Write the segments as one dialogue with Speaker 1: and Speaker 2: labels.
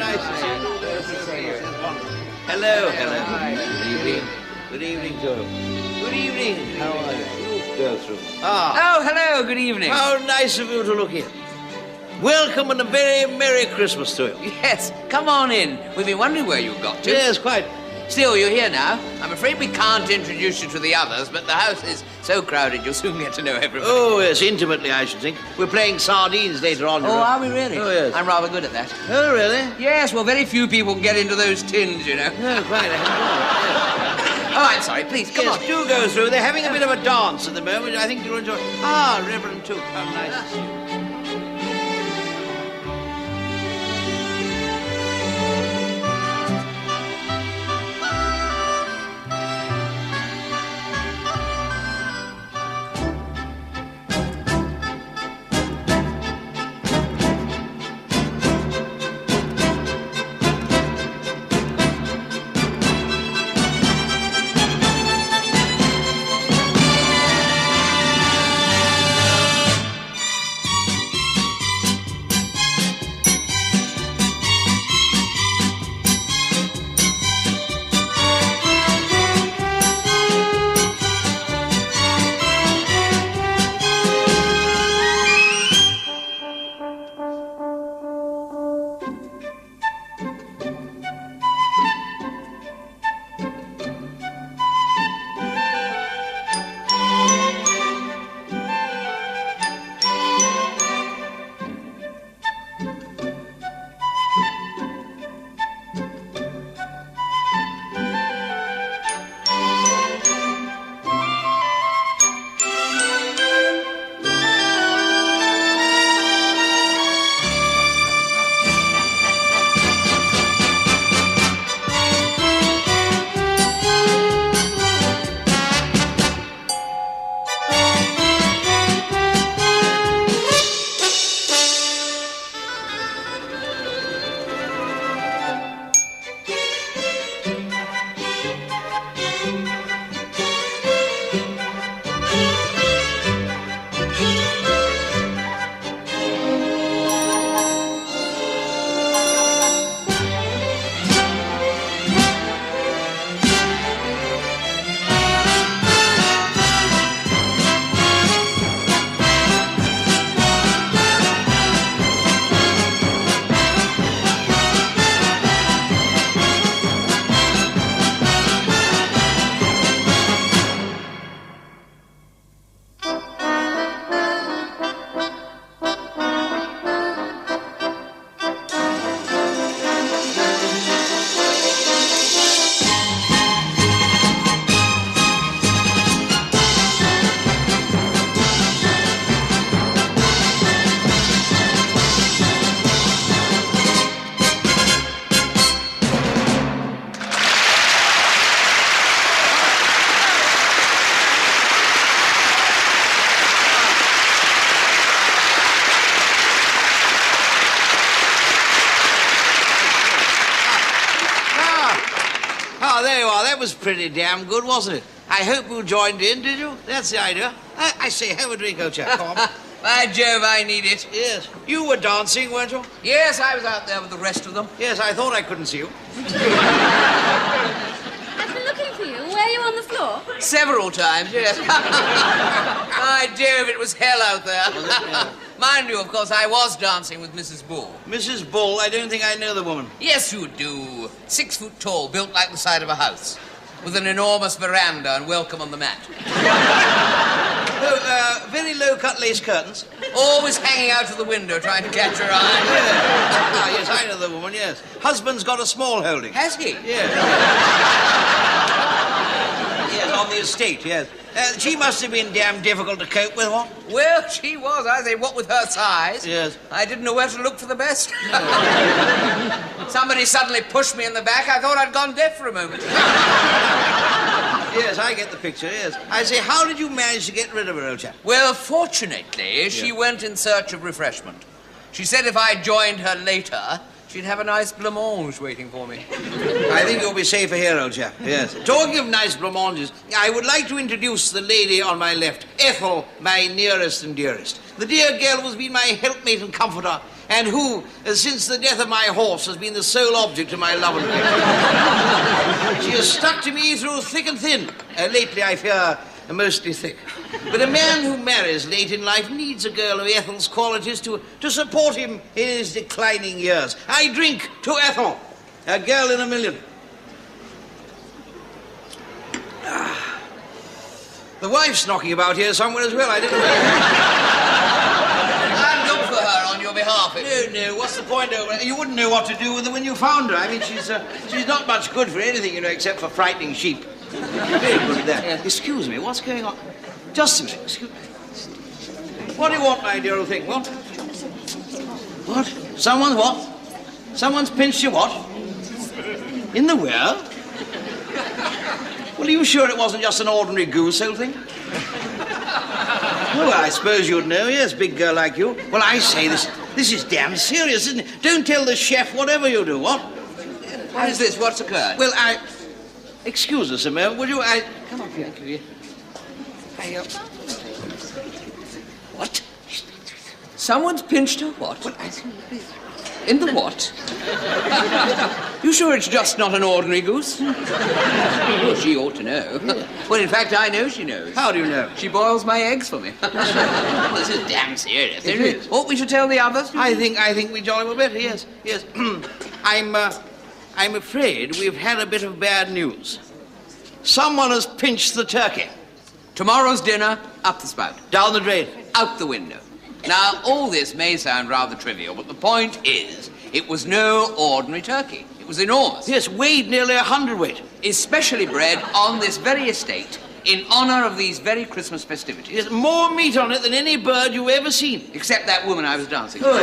Speaker 1: nice to see you. Nice to see you. Hello. Good evening. Good evening, Joe. Good evening. How are you? Go through.
Speaker 2: Oh, hello. Good evening.
Speaker 1: How nice of you to look in. Welcome and a very Merry Christmas to you.
Speaker 2: Yes, come on in. We've been wondering where you got to.
Speaker 1: Yes, quite.
Speaker 2: Still, you're here now. I'm afraid we can't introduce you to the others, but the house is so crowded you'll soon get to know everybody.
Speaker 1: Oh, yes, intimately, I should think. We're playing sardines later on.
Speaker 2: Oh, are we really?
Speaker 1: Oh, yes.
Speaker 2: I'm rather good at that.
Speaker 1: Oh, really?
Speaker 2: Yes, well, very few people can get into those tins, you know.
Speaker 1: No, quite.
Speaker 2: Oh, I'm sorry. Please, come on.
Speaker 1: Do go through. They're having a bit of a dance at the moment. I think you'll enjoy. Reverend Took. How nice to see you. There you are. That was pretty damn good, wasn't it? I hope you joined in, did you? That's the idea. I say, have a drink, old chap. Come on.
Speaker 2: By Jove, I need it.
Speaker 1: Yes. You were dancing, weren't you?
Speaker 2: Yes, I was out there with the rest of them.
Speaker 1: Yes, I thought I couldn't see you.
Speaker 3: I've been looking for you. Were you on the floor?
Speaker 2: Several times, yes. By Jove, it was hell out there. Mind you, of course, I was dancing with Mrs. Bull.
Speaker 1: Mrs. Bull? I don't think I know the woman.
Speaker 2: Yes, you do. 6 foot tall, built like the side of a house, with an enormous veranda and welcome on the mat.
Speaker 1: Very low-cut lace curtains.
Speaker 2: Always hanging out of the window trying to catch her eye.
Speaker 1: Yes, I know the woman, yes. Husband's got a small holding.
Speaker 2: Has he?
Speaker 1: Yes. Yes, on the estate, yes. She must have been damn difficult to cope with, what?
Speaker 2: Well, she was. I say, what with her size?
Speaker 1: Yes.
Speaker 2: I didn't know where to look for the best. Somebody suddenly pushed me in the back. I thought I'd gone deaf for a moment.
Speaker 1: Yes, I get the picture, yes. I say, how did you manage to get rid of her, old chap?
Speaker 2: Well, fortunately, she went in search of refreshment. She said if I joined her later, she'd have a nice blancmange waiting for me.
Speaker 1: I think you'll be safer here, old chap, yes. Talking of nice blancmanges, I would like to introduce the lady on my left, Ethel, my nearest and dearest. The dear girl who's been my helpmate and comforter and who, since the death of my horse, has been the sole object of my love and affection. She has stuck to me through thick and thin. Lately, I fear, mostly thick. But a man who marries late in life needs a girl of Ethel's qualities to support him in his declining years. I drink to Ethel, a girl in a million. The wife's knocking about here somewhere as well. I didn't know.
Speaker 2: I'll look for her on your behalf.
Speaker 1: No, what's the point? You wouldn't know what to do with her when you found her. I mean, she's not much good for anything, except for frightening sheep. Very good at that. Yes. Excuse me, what's going on? Just a minute, excuse me. What do you want, my dear old thing? What? What? Someone's what? Someone's pinched your what? In the where? Well, are you sure it wasn't just an ordinary goose, old thing? Oh, I suppose you'd know, yes, big girl like you. Well, I say, this is damn serious, isn't it? Don't tell the chef whatever you do, what?
Speaker 2: What is this? What's occurred?
Speaker 1: Well, excuse us a moment, would you? Come up here, will you? What?
Speaker 2: Someone's pinched her what?
Speaker 1: Well, I think...
Speaker 2: In the what? You sure it's just not an ordinary goose? Well, she ought to know. Well, in fact, I know she knows.
Speaker 1: How do you know?
Speaker 2: She boils my eggs for me. This is damn serious, isn't it? Ought we to tell the others?
Speaker 1: I think we jolly well better, yes. I'm afraid we've had a bit of bad news. Someone has pinched the turkey.
Speaker 2: Tomorrow's dinner, up the spout.
Speaker 1: Down the drain.
Speaker 2: Out the window. Now, all this may sound rather trivial, but the point is, it was no ordinary turkey. It was enormous.
Speaker 1: Yes, weighed nearly 100 weight.
Speaker 2: Is specially bred on this very estate in honor of these very Christmas festivities.
Speaker 1: There's more meat on it than any bird you've ever seen.
Speaker 2: Except that woman I was dancing with.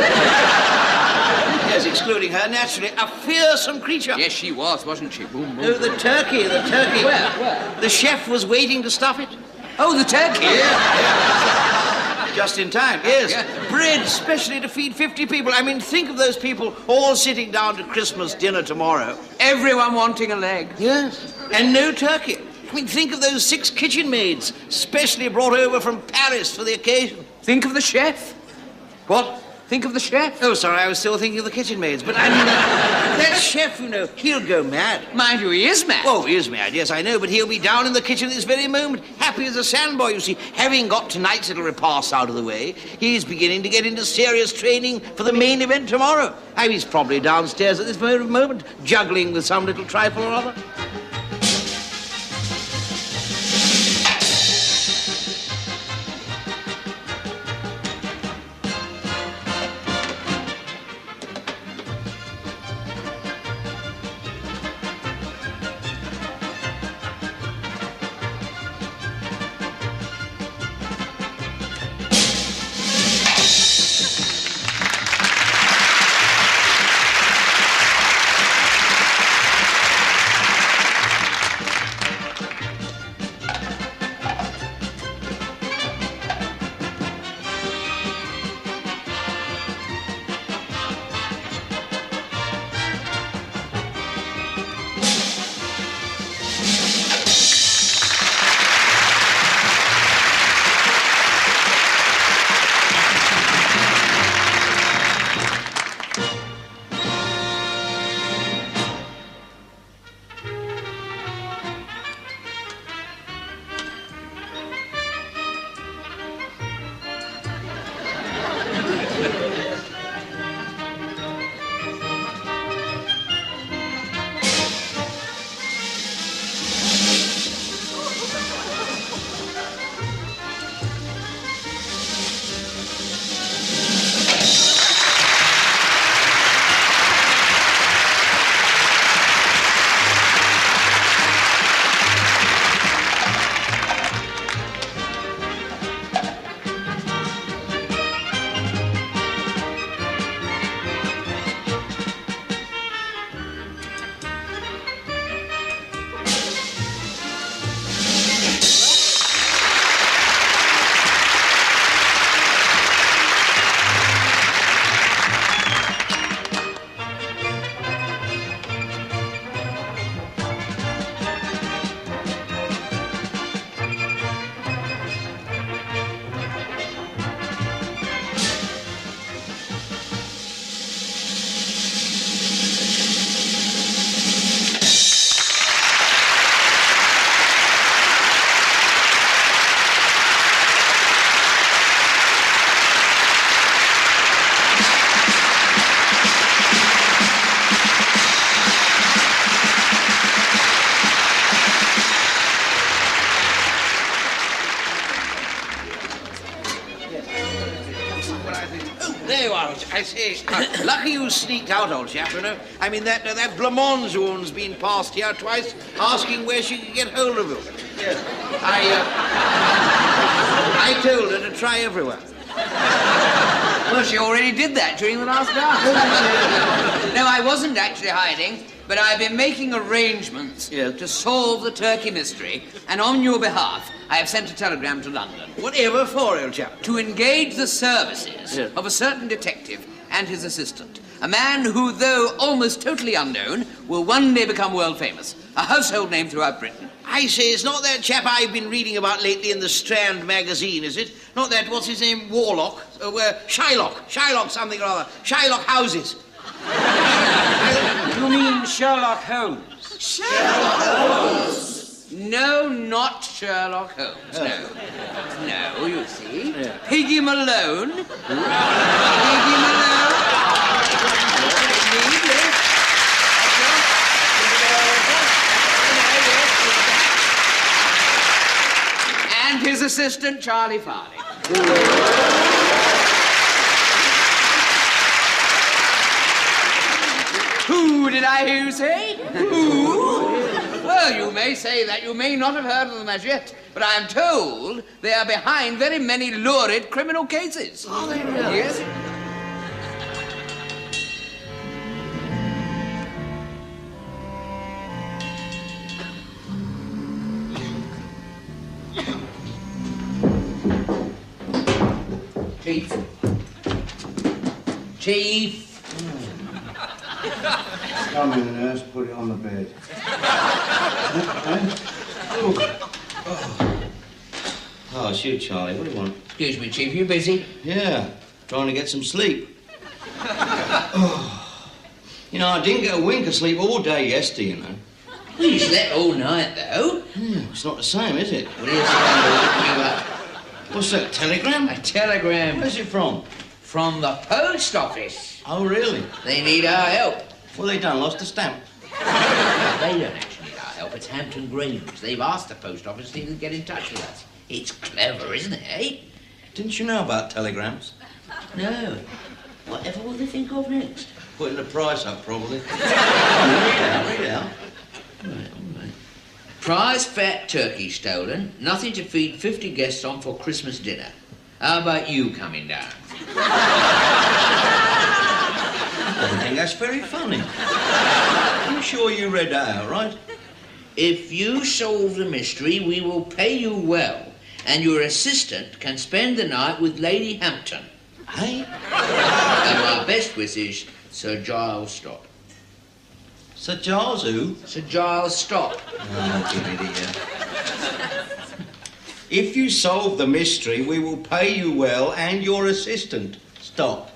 Speaker 1: Yes, excluding her, naturally, a fearsome creature.
Speaker 2: Yes, she was, wasn't she? Boom, boom.
Speaker 1: No, the turkey.
Speaker 2: Where?
Speaker 1: The chef was waiting to stuff it.
Speaker 2: Oh, the turkey?
Speaker 1: Yeah. Just in time, yes.
Speaker 2: Yeah.
Speaker 1: Bred specially to feed 50 people. I mean, think of those people all sitting down to Christmas dinner tomorrow.
Speaker 2: Everyone wanting a leg.
Speaker 1: Yes. And no turkey. I mean, think of those 6 kitchen maids, specially brought over from Paris for the occasion.
Speaker 2: Think of the chef.
Speaker 1: What?
Speaker 2: Think of the chef.
Speaker 1: Oh, sorry, I was still thinking of the kitchen maids. But I mean, that chef, he'll go mad.
Speaker 2: Mind you, he is mad.
Speaker 1: Oh, he is mad, yes, I know, but he'll be down in the kitchen this very moment, happy as a sandboy, you see. Having got tonight's little repast out of the way, he's beginning to get into serious training for the main event tomorrow. He's probably downstairs at this very moment, juggling with some little trifle or other. I say, lucky you sneaked out, old chap, you know. I mean, that blancmange woman's been past here twice, asking where she could get hold of you. Yeah. I told her to try everywhere.
Speaker 2: Well, she already did that during the last dance. No, I wasn't actually hiding, but I've been making arrangements to solve the turkey mystery, and on your behalf, I have sent a telegram to London.
Speaker 1: Whatever for, old chap?
Speaker 2: To engage the services of a certain detective and his assistant. A man who, though almost totally unknown, will one day become world famous. A household name throughout Britain.
Speaker 1: I say, it's not that chap I've been reading about lately in the Strand magazine, is it? Not that, what's his name, Warlock? Shylock something or other. Shylock Houses.
Speaker 4: You mean Sherlock Holmes?
Speaker 1: Sherlock Holmes?
Speaker 2: No, not Sherlock Holmes, no. No, you see. Piggy Malone. Piggy Malone. And his assistant, Charlie Farley. Who did I hear you say? Who? Well, you may say that. You may not have heard of them as yet, but I am told they are behind very many lurid criminal cases.
Speaker 1: Are they really?
Speaker 2: Yes. Chief.
Speaker 5: Come in, nurse, put it on the bed.
Speaker 1: Oh, it's you, Charlie. What do you want?
Speaker 2: Excuse me, Chief, you busy?
Speaker 1: Yeah, trying to get some sleep. You know, I didn't get a wink of sleep all day yesterday, you know.
Speaker 2: Well, you slept all night, though.
Speaker 1: It's not the same, is it?
Speaker 2: What is it?
Speaker 1: What's that, telegram?
Speaker 2: A telegram.
Speaker 1: Where's it from?
Speaker 2: From the post office.
Speaker 1: Oh, really?
Speaker 2: They need our help.
Speaker 1: Well, they done lost a stamp.
Speaker 2: They don't actually need our help. It's Hampton Grange. They've asked the post office to get in touch with us. It's clever, isn't it, eh?
Speaker 1: Didn't you know about telegrams?
Speaker 2: No. Whatever will they think of next?
Speaker 1: Putting the price up, probably. Read it out.
Speaker 2: All right. Prize fat turkey stolen. Nothing to feed 50 guests on for Christmas dinner. How about you coming down?
Speaker 1: I think that's very funny. I'm sure you read that out, right?
Speaker 2: If you solve the mystery, we will pay you well, and your assistant can spend the night with Lady Hampton.
Speaker 1: Hey?
Speaker 2: And my best wishes, Sir Giles Stop.
Speaker 1: Sir Giles who?
Speaker 2: Sir Giles Stop.
Speaker 1: Oh, give it here. If you solve the mystery, we will pay you well, and your assistant, stop,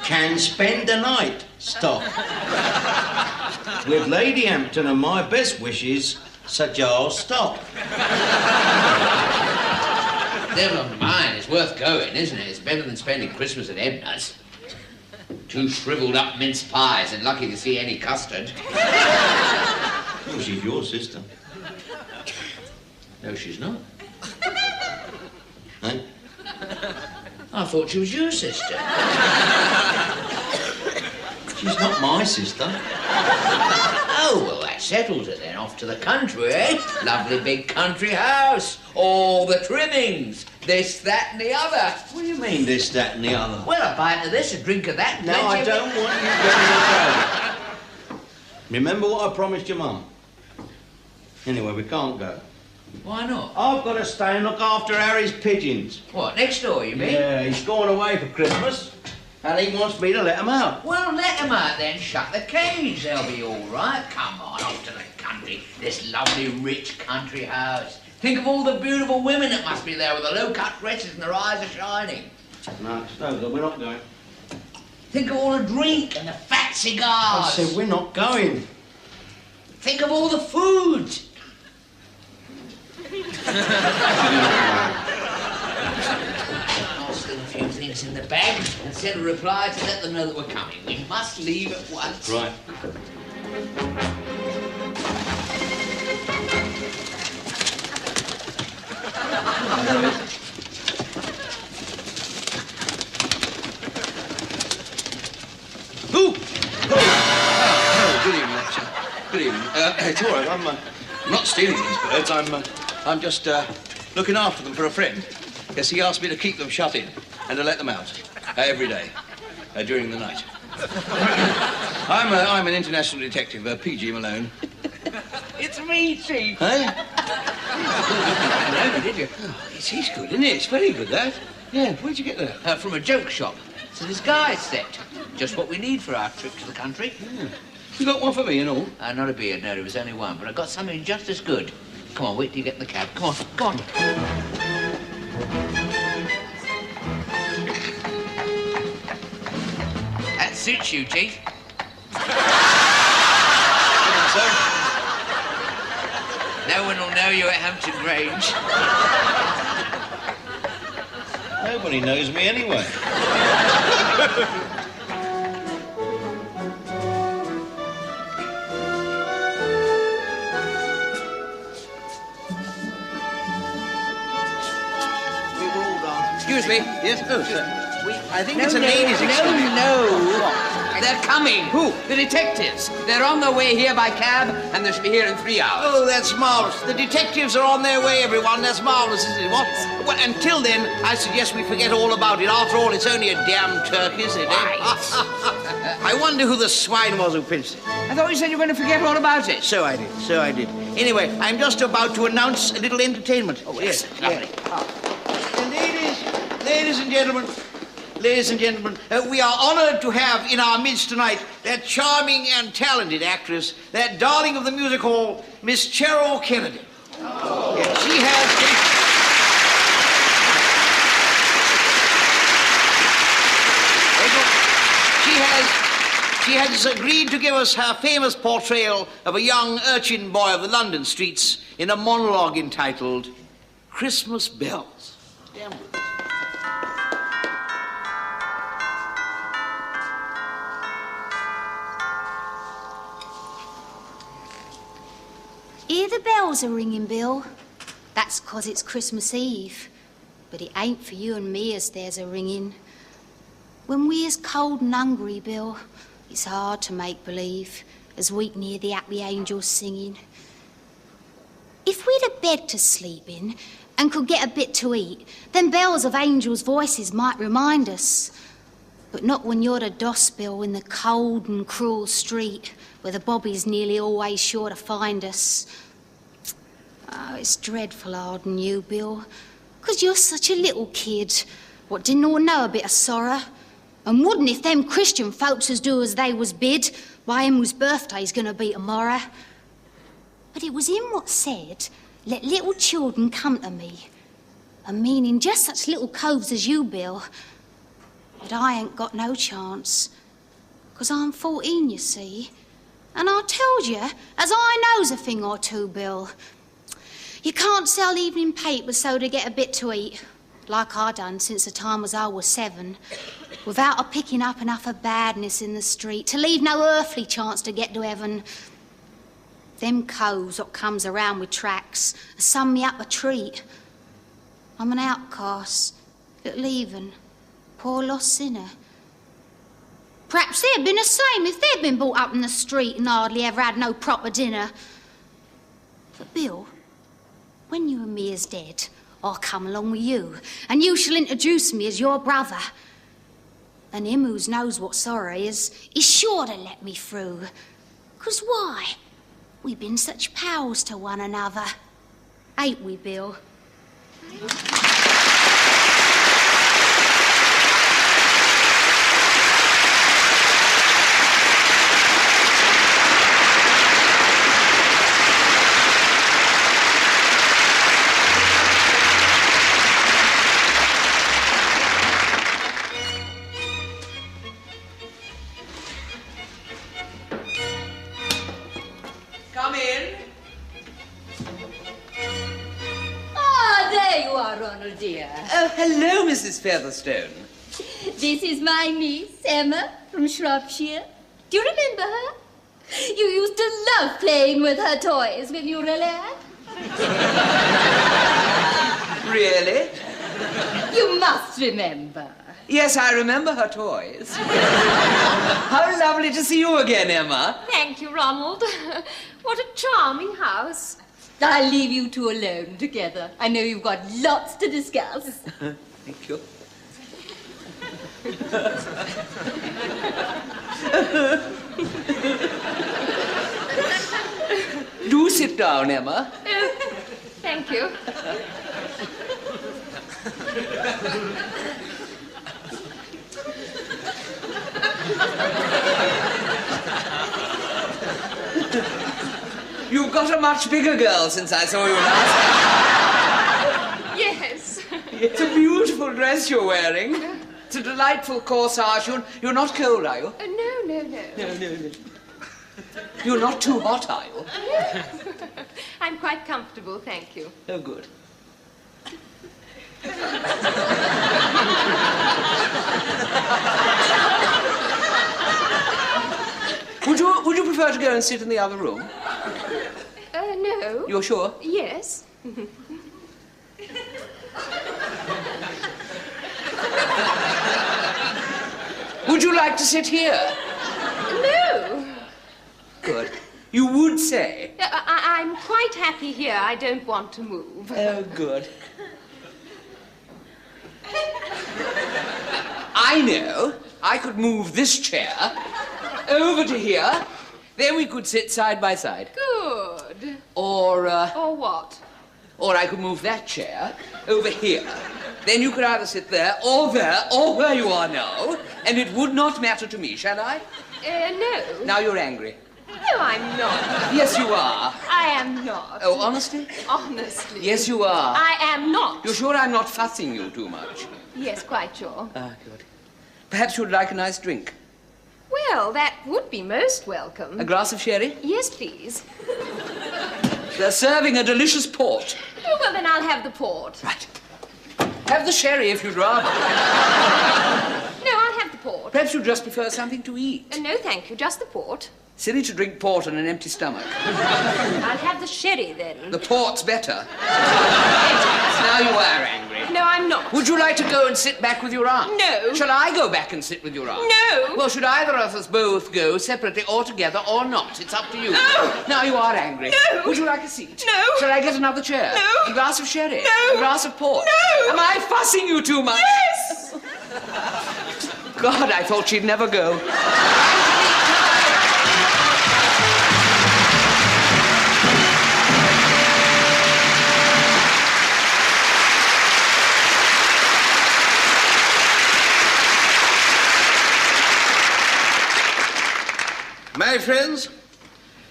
Speaker 1: can spend the night, stop, with Lady Hampton and my best wishes, Sir Giles, stop.
Speaker 2: Never mind, it's worth going, isn't it? It's better than spending Christmas at Edna's. 2 shriveled up mince pies and lucky to see any custard.
Speaker 1: Well, she's your sister.
Speaker 2: No, she's not.
Speaker 1: Hey?
Speaker 2: I thought she was your sister.
Speaker 1: She's not my sister.
Speaker 2: Oh, well, that settles it then. Off to the country, eh? Lovely big country house. All the trimmings. This, that, and the other.
Speaker 1: What do you mean, this, that, and the other?
Speaker 2: Well, a bite of this, a drink of that.
Speaker 1: No, I don't want you going. Remember what I promised your mum? Anyway, we can't go.
Speaker 2: Why not?
Speaker 1: I've got to stay and look after Harry's pigeons.
Speaker 2: What, next door, you mean?
Speaker 1: Yeah, he's gone away for Christmas, and he wants me to let him out.
Speaker 2: Well, let them out then. Shut the cage. They'll be all right. Come on, off to the country. This lovely, rich country house. Think of all the beautiful women that must be there with the low-cut dresses and their eyes are shining.
Speaker 1: No, it's no good. We're not going.
Speaker 2: Think of all the drink and the fat cigars.
Speaker 1: I said we're not going.
Speaker 2: Think of all the food. I'll slip a few things in the bag and send a reply to let them know that we're coming. We must leave at once.
Speaker 1: Right. I'm not stealing these birds. I'm just looking after them for a friend. Yes, he asked me to keep them shut in and to let them out every day during the night. I'm an international detective, P.G. Malone.
Speaker 2: It's me, Chief.
Speaker 1: Hey? No, did you? Oh, he's good, isn't he? It's very good, that. Yeah, where'd you get that?
Speaker 2: From a joke shop. It's a disguise set. Just what we need for our trip to the country.
Speaker 1: Yeah. You got one for me and all?
Speaker 2: Not a beard, no, there was only one. But I got something just as good. Come on, wait till you get in the cab. Come on, come on. That suits you, Chief. No one will know you at Hampton Grange.
Speaker 1: Nobody knows me anyway.
Speaker 2: Excuse me.
Speaker 1: Yes? Oh, sir. I think it's a
Speaker 2: no,
Speaker 1: ladies' excursion.
Speaker 2: No. They're coming.
Speaker 1: Who?
Speaker 2: The detectives. They're on their way here by cab, and they should be here in 3 hours.
Speaker 1: Oh, that's marvellous. The detectives are on their way, everyone. That's marvellous, isn't it? What? Well, until then, I suggest we forget all about it. After all, it's only a damn turkey, isn't it?
Speaker 2: Right.
Speaker 1: I wonder who the swine was who pinched it.
Speaker 2: I thought you said you were going to forget all about it.
Speaker 1: So I did. Anyway, I'm just about to announce a little entertainment.
Speaker 2: Oh, yes. Lovely.
Speaker 1: Ladies and gentlemen, we are honoured to have in our midst tonight that charming and talented actress, that darling of the music hall, Miss Cheryl Kennedy. Oh. Yeah, she has agreed to give us her famous portrayal of a young urchin boy of the London streets in a monologue entitled Christmas Bells. Damn good.
Speaker 6: Hear the bells a ringing, Bill? That's 'cause it's Christmas Eve. But it ain't for you and me as there's a ringing. When we is cold and hungry, Bill, it's hard to make believe as we can hear the happy angels singing. If we'd a bed to sleep in and could get a bit to eat, then bells of angels' voices might remind us. But not when you're the doss, Bill, in the cold and cruel street where the bobby's nearly always sure to find us. Oh, it's dreadful hard on you, Bill, 'cause you're such a little kid what didn't all know a bit of sorrow, and wouldn't if them Christian folks as do as they was bid by him whose birthday's gonna be tomorrow. But it was him what said, let little children come to me, and meaning just such little coves as you, Bill. But I ain't got no chance, 'cause I'm 14, you see. And I told you, as I knows a thing or two, Bill. You can't sell evening papers so to get a bit to eat, like I done since the time as I was 7, without a picking up enough of badness in the street to leave no earthly chance to get to heaven. Them coves what comes around with tracks sum me up a treat. I'm an outcast, little even, poor lost sinner. Perhaps they'd been the same if they'd been brought up in the street and hardly ever had no proper dinner. But, Bill, when you and me is dead, I'll come along with you, and you shall introduce me as your brother. And him who knows what sorrow is sure to let me through. 'Cause why? We've been such pals to one another. Ain't we, Bill?
Speaker 2: Come in.
Speaker 3: Ah, there you are, Ronald, dear.
Speaker 2: Oh, hello, Mrs. Featherstone.
Speaker 3: This is my niece, Emma, from Shropshire. Do you remember her? You used to love playing with her toys when you were a lad.
Speaker 2: Really?
Speaker 3: You must remember.
Speaker 2: Yes, I remember her toys. How lovely to see you again, Emma.
Speaker 7: Thank you, Ronald. What a charming house. I'll leave you two alone together. I know you've got lots to discuss.
Speaker 2: Thank you. Do sit down, Emma.
Speaker 7: Oh, thank you.
Speaker 2: You've got a much bigger girl since I saw you last.
Speaker 7: Yes.
Speaker 2: It's a beautiful dress you're wearing. It's a delightful corsage. You're not cold, are you?
Speaker 7: No.
Speaker 2: No. You're not too hot, are you?
Speaker 7: I'm quite comfortable, thank you.
Speaker 2: Oh, good. Would you prefer to go and sit in the other room?
Speaker 7: No.
Speaker 2: You're sure?
Speaker 7: Yes.
Speaker 2: Would you like to sit here?
Speaker 7: No.
Speaker 2: Good. You would say.
Speaker 7: I'm quite happy here. I don't want to move.
Speaker 2: Oh, good. I know. I could move this chair over to here. Then we could sit side by side.
Speaker 7: Good.
Speaker 2: Or
Speaker 7: what?
Speaker 2: Or I could move that chair over here. Then you could either sit there, or where you are now, and it would not matter to me, shall I?
Speaker 7: No.
Speaker 2: Now you're angry.
Speaker 7: No, I'm not.
Speaker 2: Yes, you are.
Speaker 7: I am not.
Speaker 2: Oh, honestly?
Speaker 7: Honestly.
Speaker 2: Yes, you are.
Speaker 7: I am not.
Speaker 2: You're sure I'm not fussing you too much?
Speaker 7: Yes, quite sure.
Speaker 2: Ah, good. Perhaps you'd like a nice drink.
Speaker 7: Well, that would be most welcome.
Speaker 2: A glass of sherry?
Speaker 7: Yes, please.
Speaker 2: They're serving a delicious port.
Speaker 7: Oh, well, then I'll have the port.
Speaker 2: Right. Have the sherry if you'd rather.
Speaker 7: No, I'll have the port.
Speaker 2: Perhaps you'd just prefer something to eat.
Speaker 7: No, thank you. Just the port.
Speaker 2: Silly to drink port on an empty stomach.
Speaker 7: I'll have the sherry, then.
Speaker 2: The port's better. Now you are angry.
Speaker 7: No, I'm not.
Speaker 2: Would you like to go and sit back with your aunt?
Speaker 7: No.
Speaker 2: Shall I go back and sit with your aunt?
Speaker 7: No.
Speaker 2: Well, should either of us both go separately or together or not? It's up to you.
Speaker 7: No.
Speaker 2: Now you are angry.
Speaker 7: No.
Speaker 2: Would you like a seat?
Speaker 7: No.
Speaker 2: Shall I get another chair?
Speaker 7: No.
Speaker 2: A glass of sherry?
Speaker 7: No.
Speaker 2: A glass of port?
Speaker 7: No.
Speaker 2: Am I fussing you too much?
Speaker 7: Yes.
Speaker 2: God, I thought she'd never go.
Speaker 1: My friends,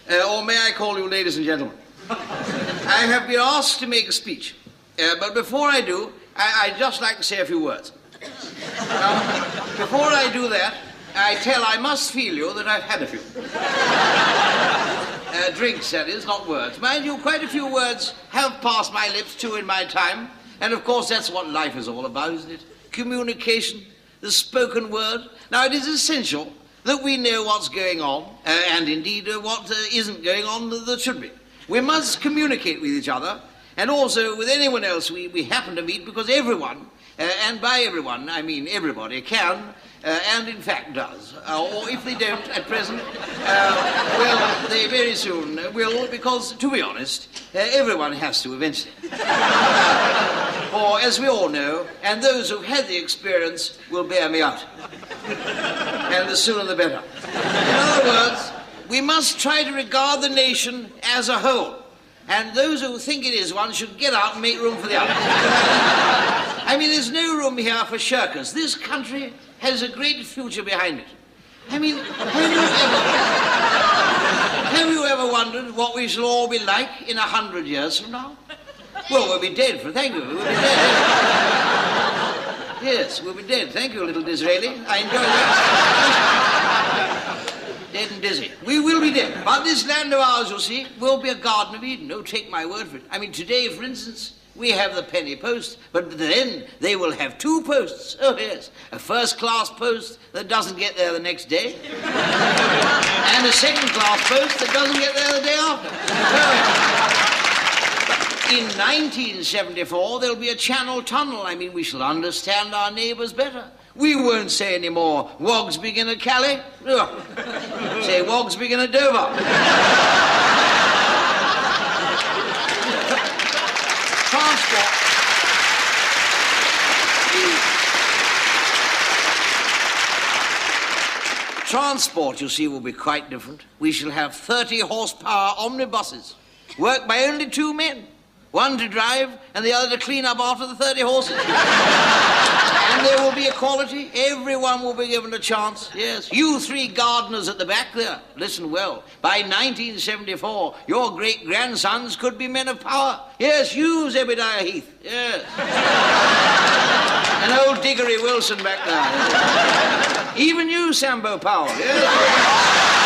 Speaker 1: or may I call you ladies and gentlemen, I have been asked to make a speech, but before I do, I'd just like to say a few words. Now, before I do that, I must feel you that I've had a few. Drinks, that is, not words. Mind you, quite a few words have passed my lips too in my time, and of course that's what life is all about, isn't it? Communication, the spoken word. Now, it is essential that we know what's going on, and indeed what isn't going on that should be. We must communicate with each other, and also with anyone else we happen to meet, because everyone, and by everyone I mean everybody, can, and in fact does, or if they don't at present, well, they very soon will, because, to be honest, everyone has to eventually. For, as we all know, and those who've had the experience will bear me out. And the sooner the better. In other words, we must try to regard the nation as a whole. And those who think it is one should get out and make room for the others. I mean, there's no room here for shirkers. This country has a great future behind it. I mean, have you ever wondered what we shall all be like in 100 years from now? Well, we'll be dead, thank you. We'll be dead. Yes, we'll be dead. Thank you, little Disraeli. I enjoy that. Dead and dizzy. We will be dead. But this land of ours, you'll see, will be a Garden of Eden. No, take my word for it. I mean, today, for instance, we have the penny post, but then they will have two posts. Oh, yes. A first-class post that doesn't get there the next day, and a second-class post that doesn't get there the day after. In 1974, there'll be a Channel tunnel. I mean, we shall understand our neighbours better. We won't say any more, Wogs begin at Calais. No. Say, Wogs begin at Dover. Transport, you see, will be quite different. We shall have 30-horsepower omnibuses, worked by only 2 men. One to drive and the other to clean up after the 30 horses. And there will be equality. Everyone will be given a chance. Yes. You 3 gardeners at the back there, listen well. By 1974, your great-grandsons could be men of power. Yes, you, Zebediah Heath. Yes. And old Diggory Wilson back there. Even you, Sambo Powell. Yes.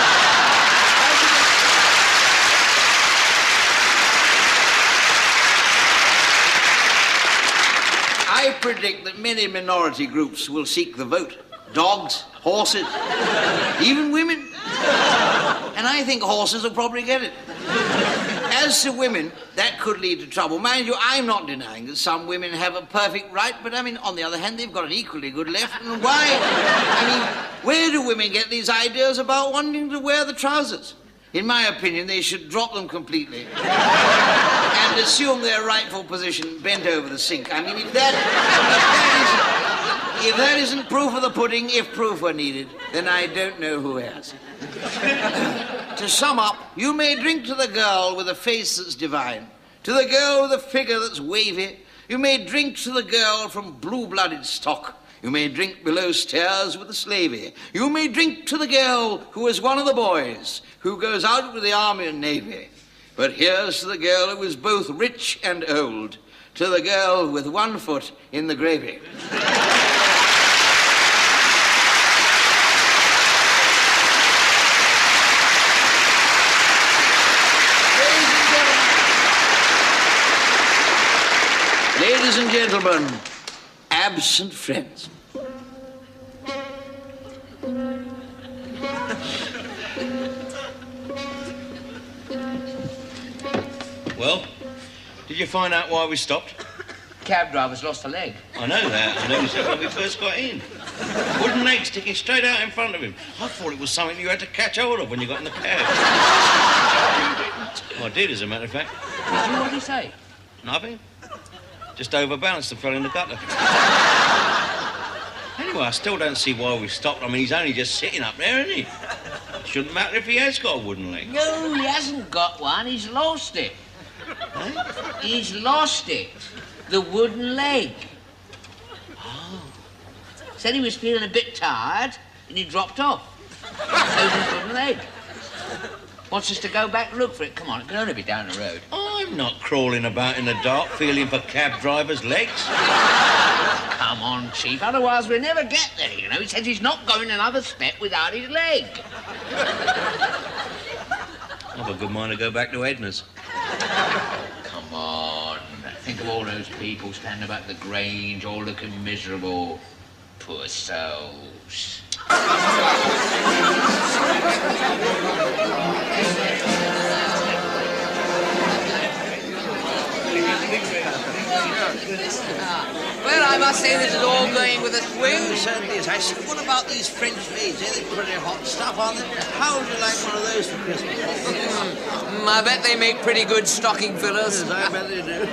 Speaker 1: I predict that many minority groups will seek the vote. Dogs, horses, even women. And I think horses will probably get it. As to women, that could lead to trouble. Mind you, I'm not denying that some women have a perfect right, but I mean, on the other hand, they've got an equally good left. And why? I mean, where do women get these ideas about wanting to wear the trousers? In my opinion, they should drop them completely and assume their rightful position bent over the sink. I mean, if that isn't proof of the pudding, if proof were needed, then I don't know who has. To sum up, you may drink to the girl with a face that's divine, to the girl with a figure that's wavy. You may drink to the girl from blue-blooded stock. You may drink below stairs with a slavey. You may drink to the girl who is one of the boys, who goes out with the army and navy. But here's to the girl who is both rich and old, to the girl with 1 foot in the gravy. Ladies and gentlemen, absent friends.
Speaker 4: Well, did you find out why we stopped?
Speaker 2: Cab driver's lost a leg.
Speaker 4: I know that. I noticed it when we first got in. Wooden leg sticking straight out in front of him. I thought it was something you had to catch hold of when you got in the cab. I did, as a matter of fact.
Speaker 2: What did he say?
Speaker 4: Nothing. Just overbalanced and fell in the gutter. Anyway, I still don't see why we stopped. I mean, he's only just sitting up there, isn't he? Shouldn't matter if he has got a wooden leg.
Speaker 2: No, he hasn't got one. He's lost it.
Speaker 4: Huh?
Speaker 2: He's lost it. The wooden leg.
Speaker 4: Oh.
Speaker 2: Said he was feeling a bit tired and he dropped off. Over his wooden leg. Wants us to go back and look for it. Come on, it can only be down the road.
Speaker 4: I'm not crawling about in the dark feeling for cab drivers' legs.
Speaker 2: Come on, Chief, otherwise we'll never get there, you know. He says he's not going another step without his leg.
Speaker 4: I've a good mind to go back to Edna's.
Speaker 2: Come on. Think of all those people standing about the Grange, all looking miserable. Poor souls. Well, I must say this is all going with a swing.
Speaker 1: It certainly is. I said, what about these French maids? They're pretty hot stuff, aren't they? How would you like one of those for Christmas?
Speaker 2: I bet they make pretty good stocking fillers.
Speaker 1: Yes, I bet they do.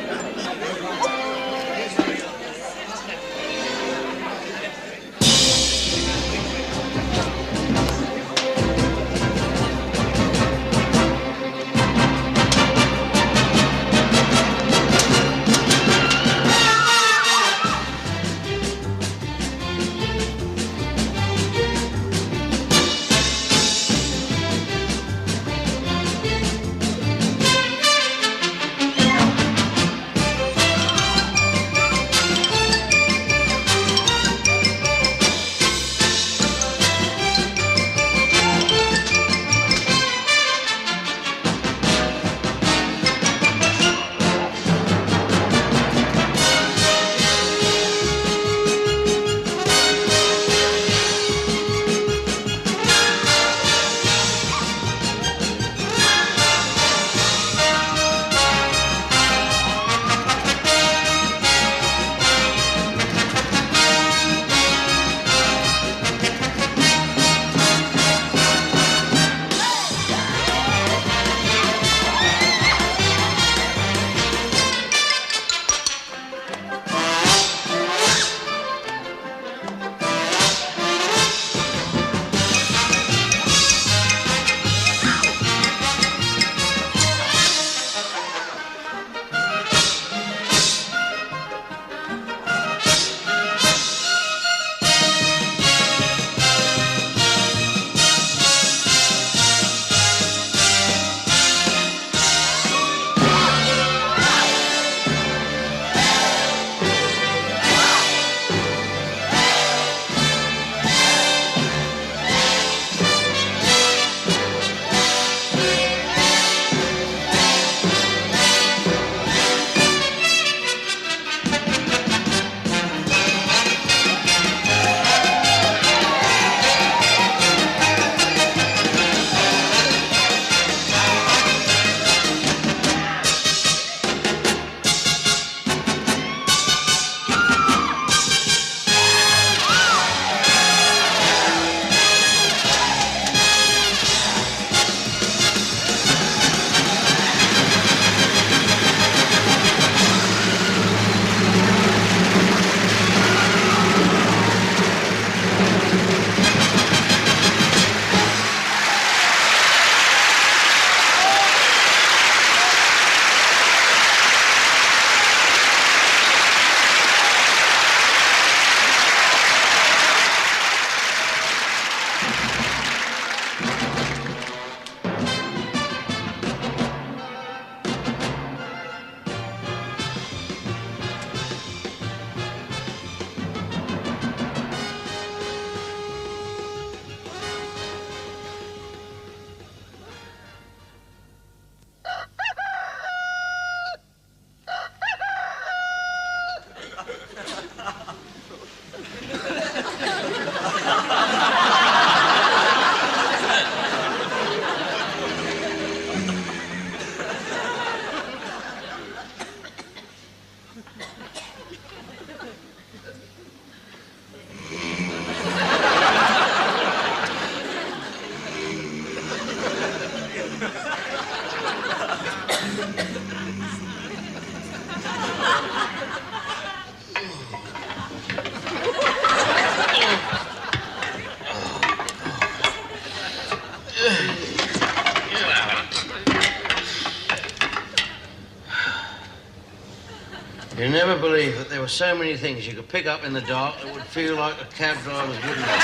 Speaker 4: You never believe that there were so many things you could pick up in the dark that would feel like a cab driver's wooden leg.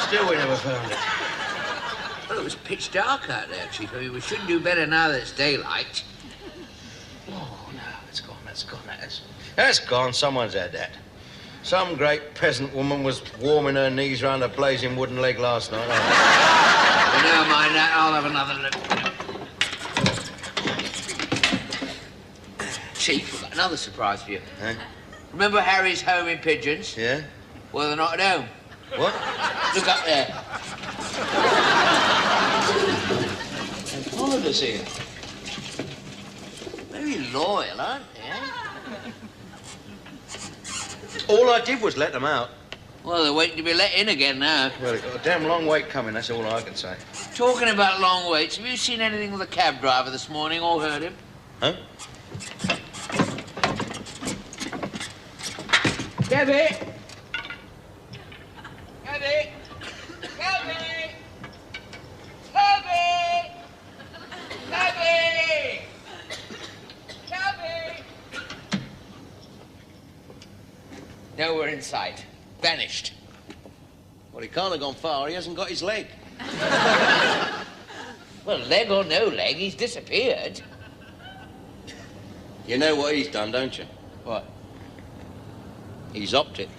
Speaker 4: Still, we never found it.
Speaker 2: Well, it was pitch dark out there, Chief. I mean, we should do better now that it's daylight.
Speaker 4: Oh, no, it's gone, that's gone. Someone's had that. Some great peasant woman was warming her knees round a blazing wooden leg last night.
Speaker 2: Well, never mind that. I'll have another look. Chief, we've got another surprise for you.
Speaker 4: Huh?
Speaker 2: Remember Harry's home in Pigeons?
Speaker 4: Yeah?
Speaker 2: Well, they're not at home.
Speaker 4: What?
Speaker 2: Look up there.
Speaker 4: Holidays here.
Speaker 2: Very loyal, aren't they?
Speaker 4: All I did was let them out.
Speaker 2: Well, they're waiting to be let in again now.
Speaker 4: Well, they've got a damn long wait coming, that's all I can say.
Speaker 2: Talking about long waits, have you seen anything with the cab driver this morning or heard him?
Speaker 4: Huh?
Speaker 2: Gabby! Gabby! Gabby! Gabby! Gabby! Gabby! Nowhere in sight. Vanished.
Speaker 4: Well, he can't have gone far. He hasn't got his leg.
Speaker 2: Well, leg or no leg, he's disappeared.
Speaker 4: You know what he's done, don't you?
Speaker 2: What?
Speaker 4: He's upped it.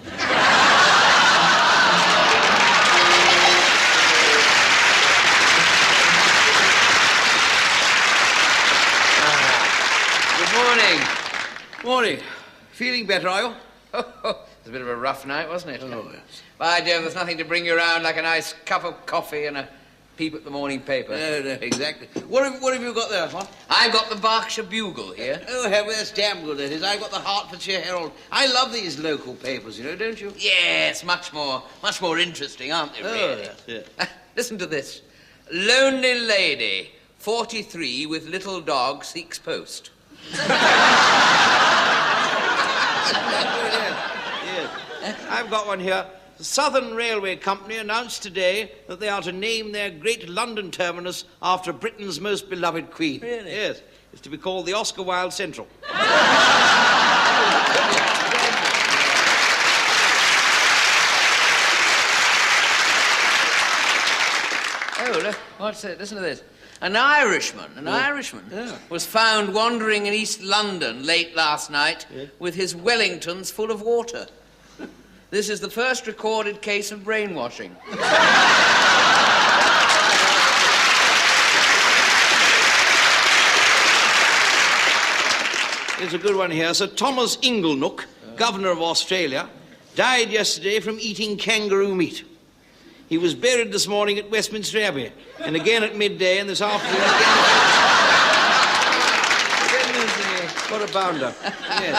Speaker 2: Good morning.
Speaker 1: Morning. Feeling better, are you?
Speaker 2: It was a bit of a rough night, wasn't it?
Speaker 1: Oh, yes.
Speaker 2: By dear, there's nothing to bring you around like a nice cup of coffee and a peep at the morning paper.
Speaker 1: No, exactly. What have you got there, huh?
Speaker 2: I've got the Berkshire Bugle here.
Speaker 1: Oh, heaven, that's damn good, that is. I've got the Hertfordshire Herald. I love these local papers, you know, don't you?
Speaker 2: Yes, much more interesting, aren't they, really?
Speaker 1: Yes.
Speaker 2: Listen to this. Lonely lady, 43, with little dog, seeks post.
Speaker 1: Yes. I've got one here. The Southern Railway Company announced today that they are to name their great London terminus after Britain's most beloved queen.
Speaker 2: Really?
Speaker 1: Yes. It's to be called the Oscar Wilde Central.
Speaker 2: Oh, look, what's it? Listen to this. An Irishman was found wandering in East London late last night with his Wellingtons full of water. This is the first recorded case of brainwashing.
Speaker 1: Here's a good one here. Sir Thomas Inglenook, Governor of Australia, died yesterday from eating kangaroo meat. He was buried this morning at Westminster Abbey, and again at midday, and this afternoon again. What a bounder. Yes.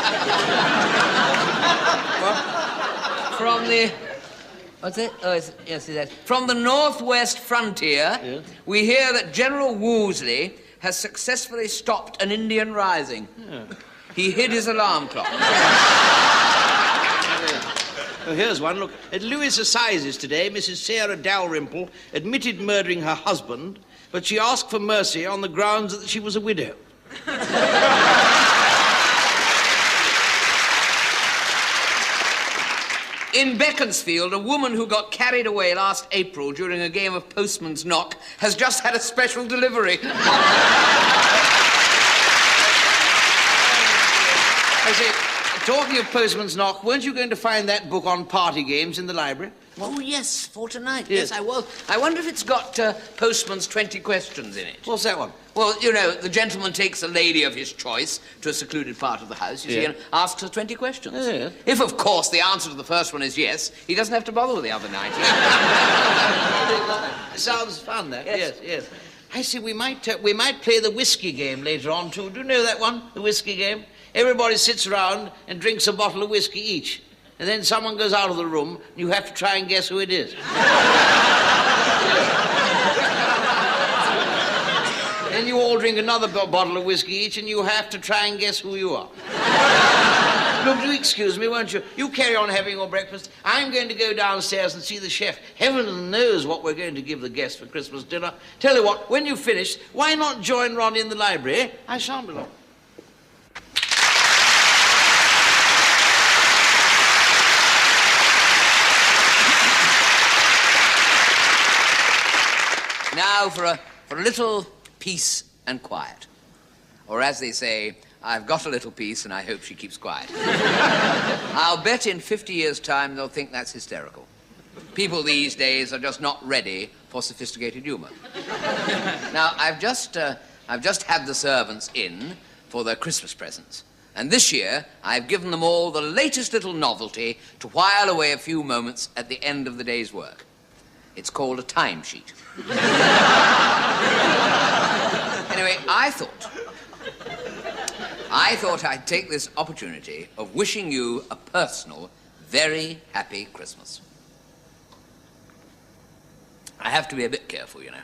Speaker 2: From the... What's it? Oh, yes, it is. From the northwest frontier, we hear that General Wolseley has successfully stopped an Indian rising. Yeah. He hid his alarm clock.
Speaker 1: Oh, here's one. Look, at Lewis Assizes today, Mrs. Sarah Dalrymple admitted murdering her husband, but she asked for mercy on the grounds that she was a widow.
Speaker 2: In Beaconsfield, a woman who got carried away last April during a game of postman's knock has just had a special delivery.
Speaker 1: I say, talking of postman's knock, weren't you going to find that book on party games in the library?
Speaker 2: Oh, yes, for tonight. Yes, I was. I wonder if it's got Postman's 20 questions in it.
Speaker 1: What's that one?
Speaker 2: Well, you know, the gentleman takes a lady of his choice to a secluded part of the house, you see, and asks her 20 questions.
Speaker 1: Yeah.
Speaker 2: If, of course, the answer to the first one is yes, he doesn't have to bother with the other 90.
Speaker 1: Sounds fun, that. Yes. I see, we might play the whiskey game later on, too. Do you know that one, the whiskey game? Everybody sits around and drinks a bottle of whiskey each. And then someone goes out of the room, and you have to try and guess who it is. Then you all drink another bottle of whiskey each, and you have to try and guess who you are. Look, do excuse me, won't you? You carry on having your breakfast. I'm going to go downstairs and see the chef. Heaven knows what we're going to give the guests for Christmas dinner. Tell you what, when you've finished, why not join Ronnie in the library, eh? I shan't be long.
Speaker 2: Now for a little peace and quiet. Or as they say, I've got a little peace and I hope she keeps quiet. I'll bet in 50 years' time they'll think that's hysterical. People these days are just not ready for sophisticated humor. Now, I've just had the servants in for their Christmas presents. And this year, I've given them all the latest little novelty to while away a few moments at the end of the day's work. It's called a timesheet. Anyway, I thought I'd take this opportunity of wishing you a personal, very happy Christmas. I have to be a bit careful, you know.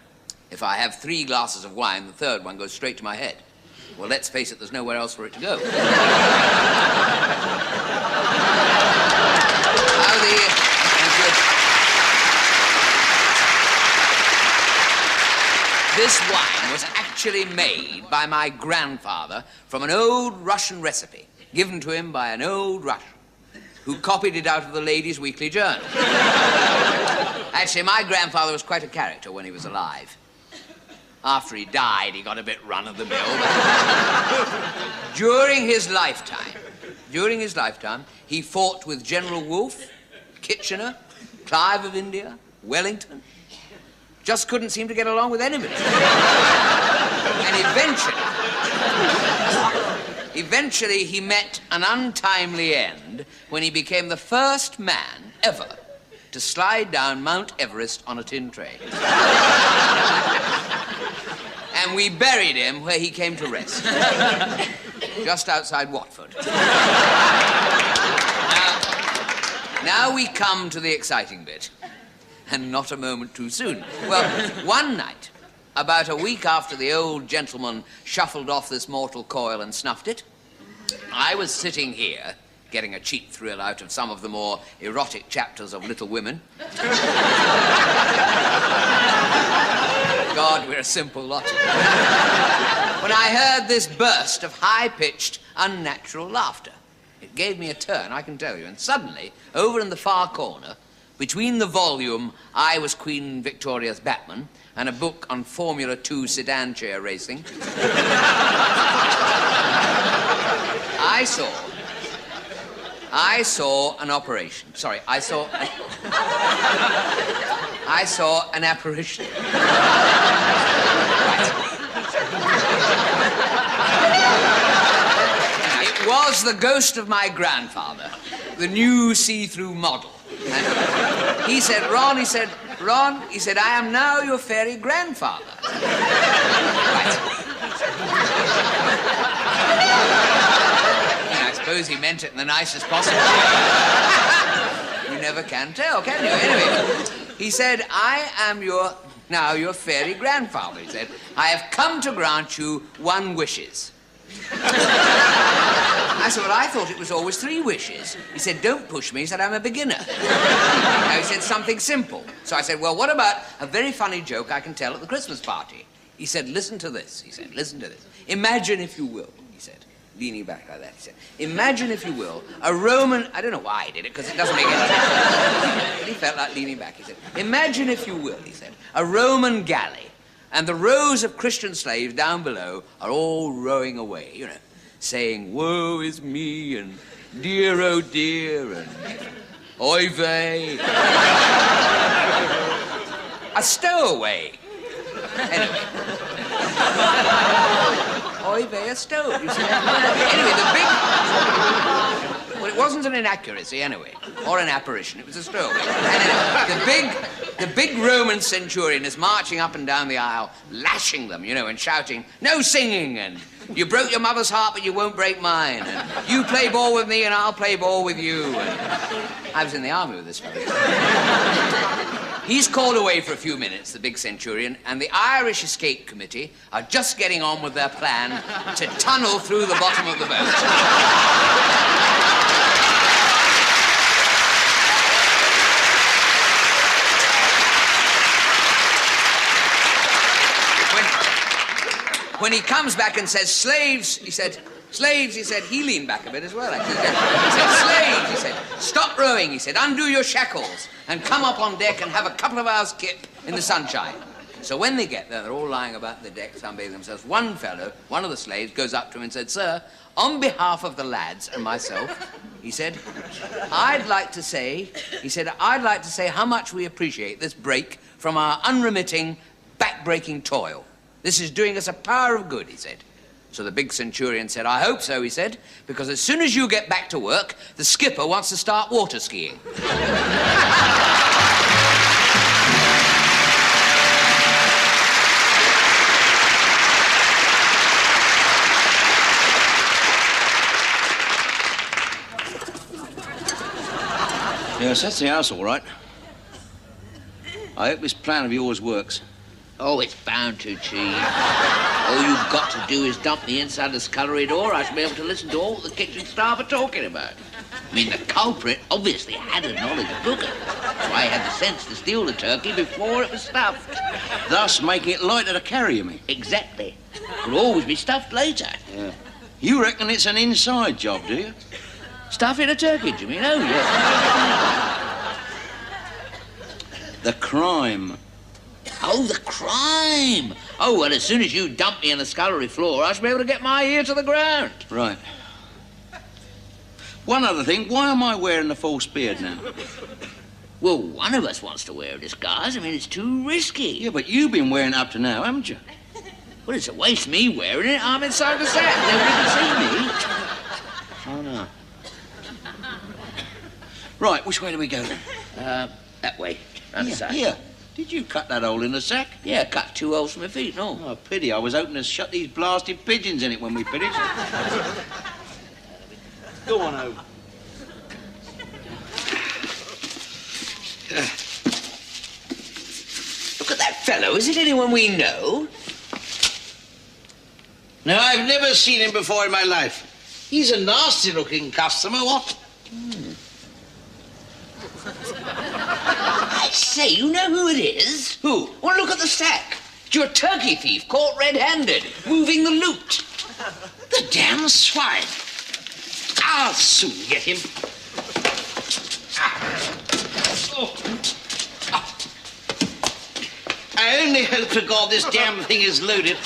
Speaker 2: If I have 3 glasses of wine, the third one goes straight to my head. Well, let's face it, there's nowhere else for it to go. This wine was actually made by my grandfather from an old Russian recipe given to him by an old Russian who copied it out of the Ladies' Weekly Journal. Actually, my grandfather was quite a character when he was alive. After he died, he got a bit run-of-the-mill. During his lifetime, he fought with General Wolfe, Kitchener, Clive of India, Wellington. Just couldn't seem to get along with anybody. And eventually he met an untimely end when he became the first man ever to slide down Mount Everest on a tin tray. And we buried him where he came to rest, just outside Watford. Now we come to the exciting bit, and not a moment too soon. Well, one night, about a week after the old gentleman shuffled off this mortal coil and snuffed it, I was sitting here, getting a cheap thrill out of some of the more erotic chapters of Little Women. God, we're a simple lot. When I heard this burst of high-pitched, unnatural laughter. It gave me a turn, I can tell you, and suddenly, over in the far corner, between the volume I Was Queen Victoria's Batman and a book on Formula 2 sedan chair racing, I saw an operation. Sorry, I saw an apparition. Right. It was the ghost of my grandfather, the new see-through model. And he said, Ron, I am now your fairy grandfather. Right. I suppose he meant it in the nicest possible way. You never can tell, can you? Anyway, he said, I am now your fairy grandfather. He said, I have come to grant you 1 wishes. I said, well, I thought it was always 3 wishes. He said, don't push me. He said, I'm a beginner. Now, he said, something simple. So I said, well, what about a very funny joke I can tell at the Christmas party? He said, listen to this. He said, listen to this. Imagine, if you will, he said, leaning back like that. He said, imagine, if you will, a Roman... I don't know why he did it, because it doesn't make any sense. But he felt like leaning back. He said, imagine, if you will, he said, a Roman galley, and the rows of Christian slaves down below are all rowing away, you know, saying, woe is me, and dear, oh dear, and oy vey. A stowaway. Anyway. Oy vey, a stow. You see? Anyway, well, it wasn't an inaccuracy, anyway, or an apparition. It was a stowaway. Anyway, the big Roman centurion is marching up and down the aisle, lashing them, you know, and shouting, no singing, and you broke your mother's heart, but you won't break mine, and you play ball with me, and I'll play ball with you. And I was in the army with this fellow. He's called away for a few minutes, the big centurion, and the Irish Escape Committee are just getting on with their plan to tunnel through the bottom of the boat. When he comes back and says, slaves, he said, he leaned back a bit as well, actually. He said, slaves, he said, stop rowing, he said, undo your shackles and come up on deck and have a couple of hours kip in the sunshine. So when they get there, they're all lying about the deck, sunbathing themselves. One fellow, one of the slaves, goes up to him and said, "Sir, on behalf of the lads and myself," he said, I'd like to say how much we appreciate this break from our unremitting, back-breaking toil. This is doing us a power of good," he said. So the big centurion said, "I hope so," he said, "because as soon as you get back to work, the skipper wants to start water skiing."
Speaker 1: Yes, that's the house, all right. I hope this plan of yours works.
Speaker 8: Oh, it's bound to, Chief. All you've got to do is dump me inside the scullery door. I shall be able to listen to all the kitchen staff are talking about. I mean, the culprit obviously had a knowledge of cooking. So I had the sense to steal the turkey before it was stuffed.
Speaker 1: Thus making it lighter to carry, you mean?
Speaker 8: Exactly. Could always be stuffed later.
Speaker 1: Yeah. You reckon it's an inside job, do you?
Speaker 8: Stuffing a turkey, do you mean? Oh, yes.
Speaker 1: The crime.
Speaker 8: Oh, the crime. Oh, well, as soon as you dump me on the scullery floor, I shall be able to get my ear to the ground.
Speaker 1: Right. One other thing, why am I wearing the false beard now?
Speaker 8: Well, one of us wants to wear a disguise. I mean, it's too risky.
Speaker 1: Yeah, but you've been wearing it up to now, haven't you?
Speaker 8: Well, it's a waste me wearing it. I'm inside the sack. Nobody can see me.
Speaker 1: Oh, no. Right, which way do we go then?
Speaker 8: That way. Round the side.
Speaker 1: Here. Did you cut that hole in the sack?
Speaker 8: Yeah, cut 2 holes from my feet, no.
Speaker 1: Oh, pity. I was hoping to shut these blasted pigeons in it when we finished. Go on over.
Speaker 8: Look at that fellow. Is it anyone we know?
Speaker 1: No, I've never seen him before in my life. He's a nasty-looking customer, what?
Speaker 8: I say, you know who it is?
Speaker 1: Who?
Speaker 8: Well, look at the sack. It's your turkey thief caught red-handed, moving the loot.
Speaker 1: The damn swine. I'll soon get him. I only hope to God this damn thing is loaded.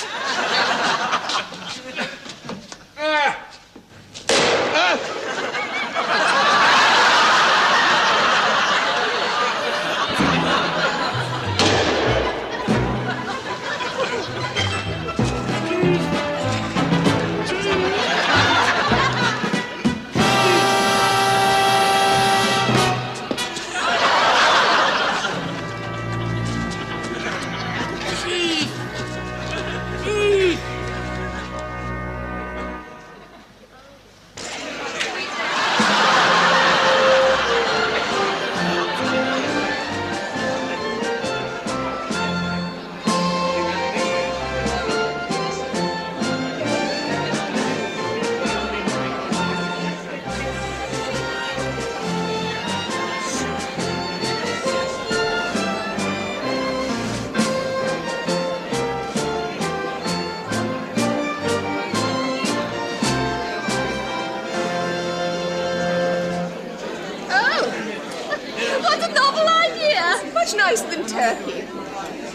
Speaker 7: Much nicer than turkey.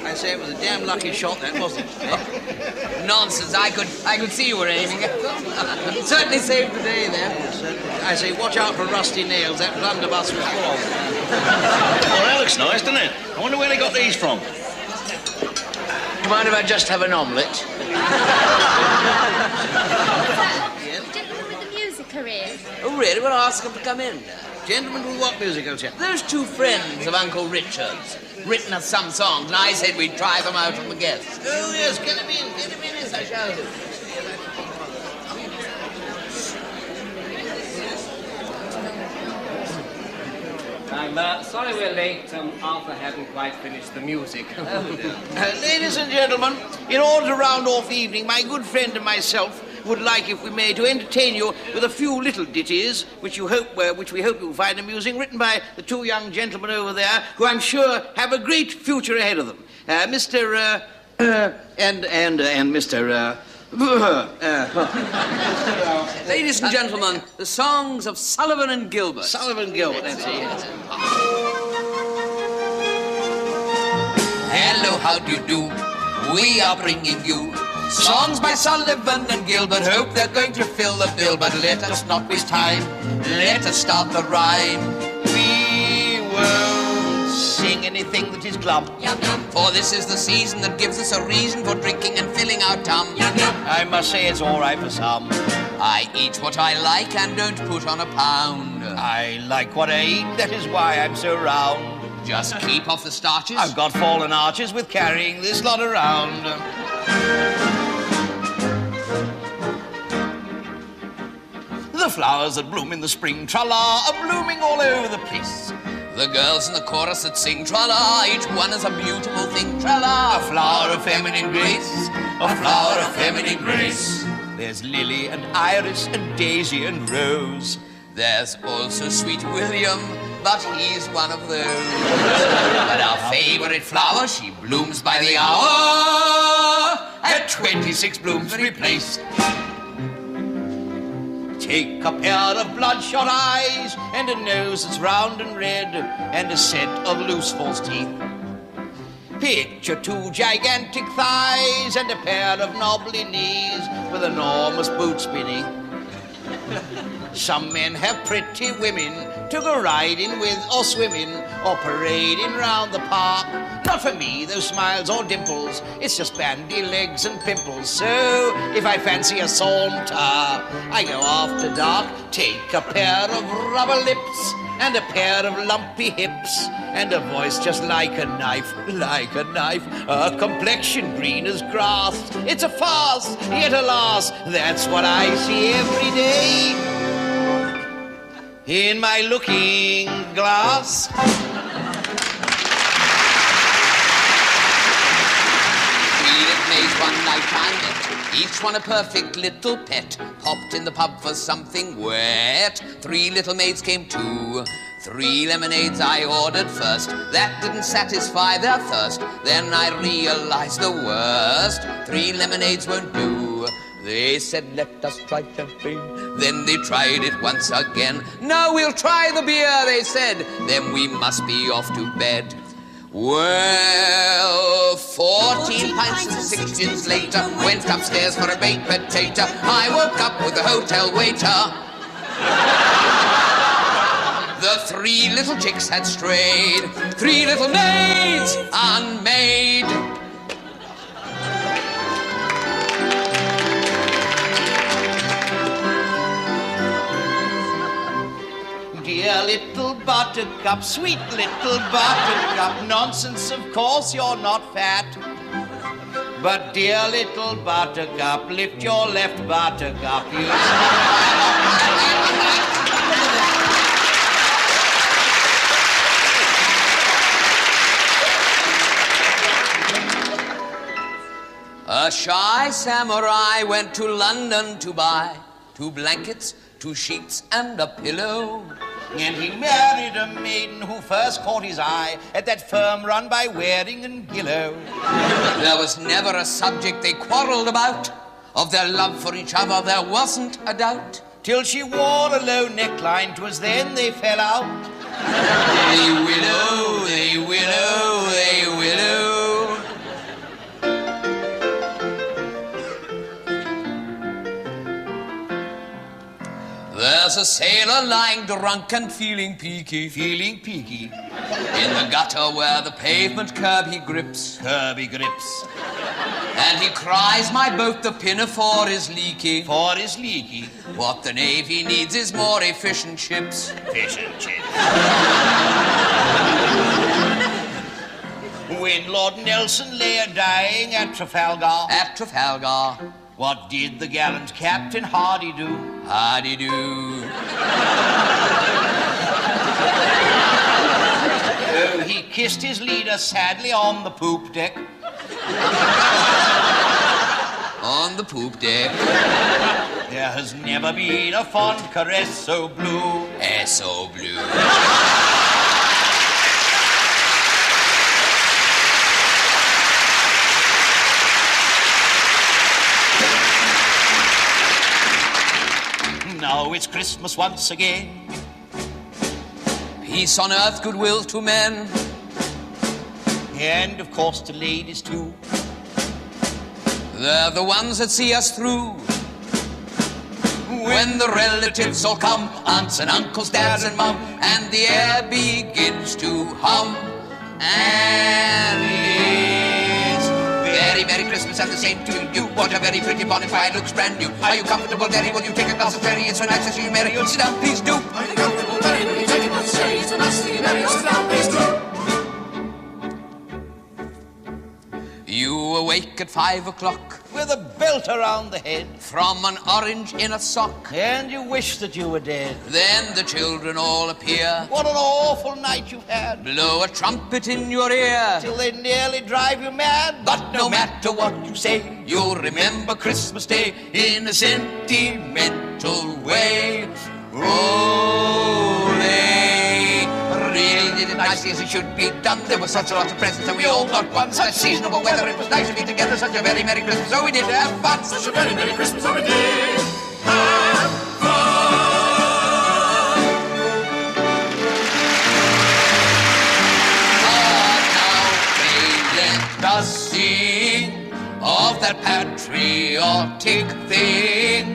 Speaker 1: I say it was a damn lucky shot, that wasn't it? Eh?
Speaker 2: Nonsense. I could see you were aiming. Certainly saved the day there.
Speaker 1: Yes, I say, watch out for rusty nails. That blunderbuss was full.
Speaker 4: Well, that looks nice, doesn't it? I wonder where they got these from.
Speaker 8: Do you mind if I just have an omelette?
Speaker 3: The gentleman with the music career.
Speaker 2: Oh, really? Well, ask them to come in.
Speaker 1: Gentlemen with what music, hotel?
Speaker 2: Those 2 friends of Uncle Richard's written us some songs, and I said we'd try them out on the guests.
Speaker 1: Oh, yes, get him in, yes, I shall do.
Speaker 9: I'm sorry we're late. Arthur hadn't quite finished the music.
Speaker 1: Ladies and gentlemen, in order to round off the evening, my good friend and myself would like, if we may, to entertain you with a few little ditties which we hope you'll find amusing, written by the 2 young gentlemen over there, who I'm sure have a great future ahead of them. Mr.
Speaker 2: Ladies and gentlemen, the songs of Sullivan and Gilbert.
Speaker 1: Sullivan Gilbert, that's it.
Speaker 2: Hello, how do you do? We are bringing you songs by Sullivan and Gilbert. Hope they're going to fill the bill, but let us not waste time. Let us start the rhyme.
Speaker 1: We won't sing anything that is glum.
Speaker 2: For this is the season that gives us a reason for drinking and filling our tum.
Speaker 1: I must say it's all right for some.
Speaker 2: I eat what I like and don't put on a pound.
Speaker 1: I like what I eat, that is why I'm so round.
Speaker 2: Just keep off the starches.
Speaker 1: I've got fallen arches with carrying this lot around. The flowers that bloom in the spring, tra-la, are blooming all over the place.
Speaker 2: The girls in the chorus that sing tra-la, each one is a beautiful thing, tra-la.
Speaker 1: A flower of feminine grace,
Speaker 2: a flower of feminine grace.
Speaker 1: There's lily and iris and daisy and rose.
Speaker 2: There's also sweet William, but he's one of those. But our favorite flower, she blooms by the hour.
Speaker 1: At 26 blooms replaced. Take a pair of bloodshot eyes and a nose that's round and red and a set of loose false teeth. Picture 2 gigantic thighs and a pair of knobbly knees with enormous boots beneath. Some men have pretty women to go riding with or swimming or parading round the park. Not for me, those smiles or dimples, it's just bandy legs and pimples. So if I fancy a saunter, I go after dark, take a pair of rubber lips and a pair of lumpy hips and a voice just like a knife, a complexion green as grass. It's a farce, yet alas, that's what I see every day in my looking glass.
Speaker 2: One night I met, each one a perfect little pet, popped in the pub for something wet. 3 little maids came too. 3 lemonades I ordered first, that didn't satisfy their thirst. Then I realized the worst, 3 lemonades won't do. They said, let us try champagne. Then they tried it once again. Now we'll try the beer, they said. Then we must be off to bed. Well, 14 pints and 6 gins later, went upstairs for a baked potato. I woke up with the hotel waiter. The 3 little chicks had strayed, 3 little maids unmade.
Speaker 1: Dear little buttercup, sweet little buttercup, nonsense, of course you're not fat. But dear little buttercup, lift your left buttercup, you
Speaker 2: A shy samurai went to London to buy 2 blankets, 2 sheets and a pillow.
Speaker 1: And he married a maiden who first caught his eye at that firm run by Waring and Gillow.
Speaker 2: There was never a subject they quarrelled about. Of their love for each other there wasn't a doubt.
Speaker 1: Till she wore a low neckline, 'twas then they fell out.
Speaker 2: They willow, they willow, they willow. There's a sailor lying drunk and feeling peaky.
Speaker 1: Feeling peaky.
Speaker 2: In the gutter where the pavement curb he grips.
Speaker 1: Curb he grips.
Speaker 2: And he cries, my boat, the pinafore is leaking.
Speaker 1: For is leaky.
Speaker 2: What the Navy needs is more efficient ships.
Speaker 1: Fish and chips. When Lord Nelson lay a-dying at Trafalgar.
Speaker 2: At Trafalgar.
Speaker 1: What did the gallant Captain Hardy do?
Speaker 2: Hardy do.
Speaker 1: Oh, he kissed his leader sadly on the poop deck.
Speaker 2: On the poop deck.
Speaker 1: There has never been a fond caress so blue.
Speaker 2: So blue.
Speaker 1: Now it's Christmas once again.
Speaker 2: Peace on earth, goodwill to men.
Speaker 1: And, of course, to ladies, too.
Speaker 2: They're the ones that see us through. When the relatives all come, aunts and uncles, dads and mum, and the air begins to hum. And it's very Merry Christmas and the same to you. What a very pretty bonfire, looks brand new. Are you comfortable, Derry? Will you take a glass of sherry? It's so nice to see you, Mary. You'll sit down, please do. Are you comfortable, Derry? Will you take a glass of sherry? It's so nice to see you, Mary. You'll sit down, please do. You awake at 5 o'clock
Speaker 1: With a belt around the head.
Speaker 2: from an orange in a sock.
Speaker 1: And you wish that you were dead.
Speaker 2: Then the children all appear,
Speaker 1: What an awful night you've had.
Speaker 2: blow a trumpet in your ear.
Speaker 1: Till they nearly drive you mad.
Speaker 2: But no matter what you say, you'll remember Christmas Day in a sentimental way. Oh, they really did it nicely as it should be done. There was such a lot of presents and we all got one. Such seasonable weather, it was nice to be together. Such a very Merry Christmas, oh we did have fun. Such a very Merry Christmas, oh we did have fun. But now they let us sing of that patriotic thing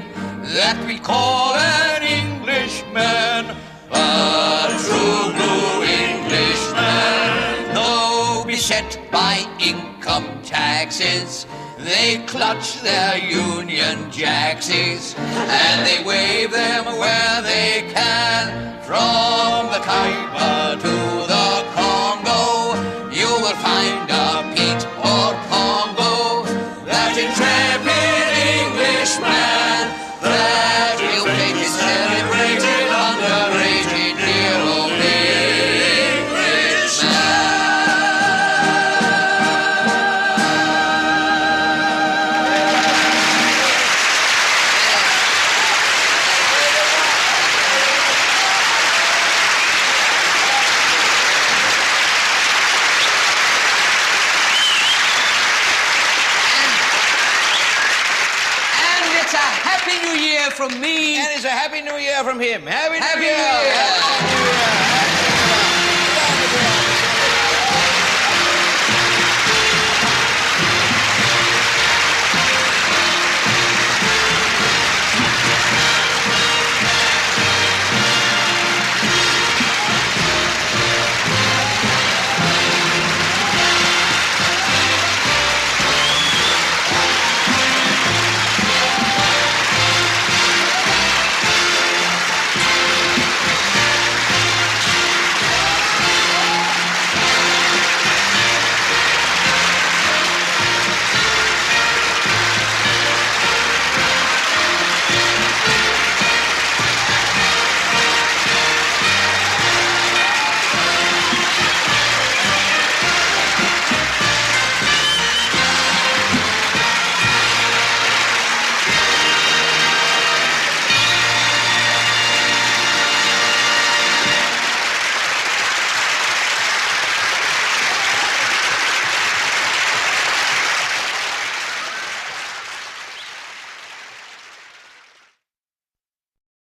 Speaker 2: that we call an Englishman, a true blue Englishman. Though beset by income taxes, they clutch their Union Jacksies and they wave them where they can. From the Khyber to the Congo, you will find a Pete or Pongo, that intrepid Englishman, that ill-fated, celebrated, underrated, dear old Happy New Year from me.
Speaker 1: And it's a Happy New Year from him. Happy New
Speaker 2: Happy
Speaker 1: Year.
Speaker 2: New Year.
Speaker 1: Happy New Year.